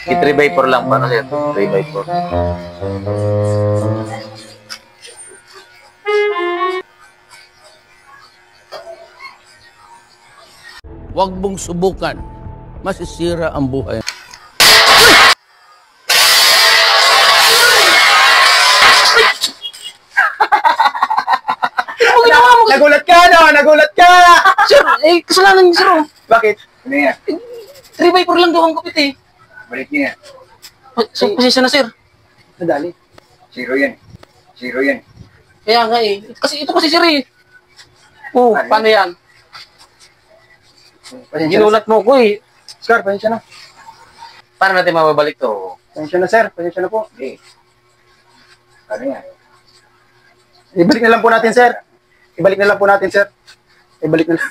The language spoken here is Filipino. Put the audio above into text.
3x4 lang para sir. 3x4. Huwag mong subukan. Masisira ang buhay. Nagulat ka, no? Nagulat ka! Sir, kasalanan niyo, sir. Bakit? Ano yan? 3x4 lang daw ang kapit eh. Balik niya. Pasensya na, sir. Nadali. Zero yan. Zero yan. Kaya nga eh. Kasi ito kasi, sir eh. Oo, paano yan? Ginulat mo ko eh. Sir, pasensya na. Paano natin mababalik to? Pasensya na, sir. Pasensya na po. Okay. Ano yan? Ibalik na lang po natin, sir. Ibalik na lang po natin, sir. Ibalik na lang.